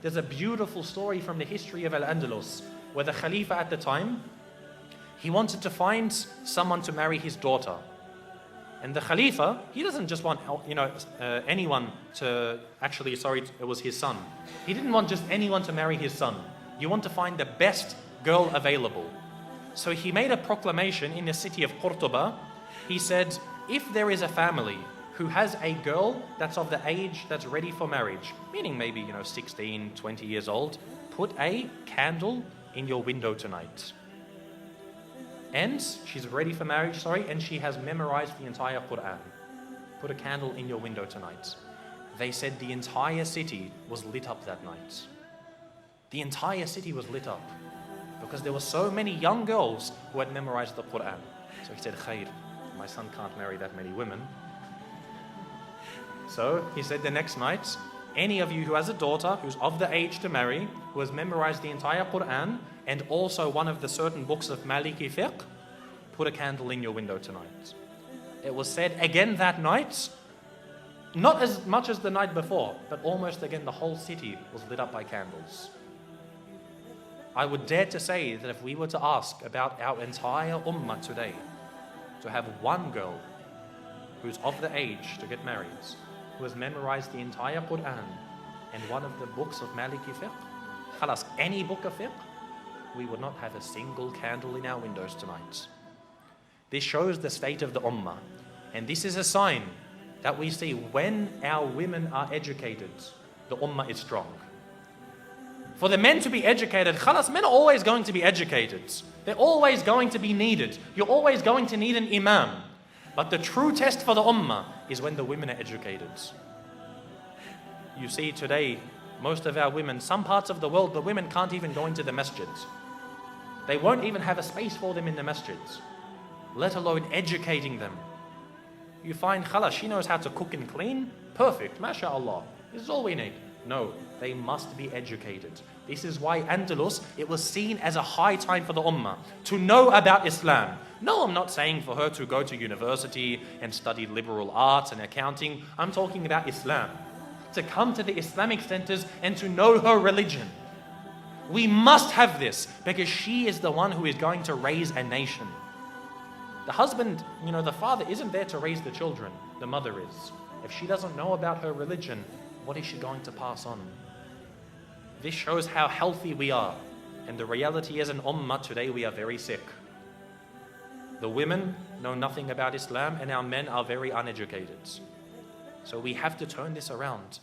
there's a beautiful story from the history of Al-Andalus, where the Khalifa at the time, he wanted to find someone to marry his daughter. And the Khalifa, he doesn't just want, anyone to, it was his son. He didn't want just anyone to marry his son. You want to find the best girl available. So he made a proclamation in the city of Qurtuba. He said, if there is a family who has a girl that's of the age that's ready for marriage, meaning maybe, 16, 20 years old, put a candle in your window tonight. And she's ready for marriage, and she has memorized the entire Quran. Put a candle in your window tonight. They said the entire city was lit up that night. The entire city was lit up because there were so many young girls who had memorized the Quran. So he said, Khair, my son can't marry that many women. So he said the next night, any of you who has a daughter who's of the age to marry, who has memorized the entire Quran and also one of the certain books of Maliki fiqh, put a candle in your window tonight. It was said again that night, not as much as the night before, but almost again the whole city was lit up by candles. I would dare to say that if we were to ask about our entire ummah today, to have one girl who's of the age to get married, who has memorized the entire Quran and one of the books of Maliki fiqh, khalas, any book of fiqh, we would not have a single candle in our windows tonight. This shows the state of the ummah. And this is a sign that we see when our women are educated, the ummah is strong. For the men to be educated, khalas, men are always going to be educated. They're always going to be needed. You're always going to need an imam. But the true test for the ummah is when the women are educated. You see today, most of our women, some parts of the world, the women can't even go into the masjids. They won't even have a space for them in the masjids, let alone educating them. You find, khalas, she knows how to cook and clean, perfect, mashallah, this is all we need. No, they must be educated. This is why Andalus, it was seen as a high time for the ummah to know about Islam. No, I'm not saying for her to go to university and study liberal arts and accounting. I'm talking about Islam. To come to the Islamic centers and to know her religion. We must have this because she is the one who is going to raise a nation. The husband, the father isn't there to raise the children. The mother is. If she doesn't know about her religion, what is she going to pass on? This shows how healthy we are. And the reality is, in ummah today, we are very sick. The women know nothing about Islam and our men are very uneducated. So we have to turn this around.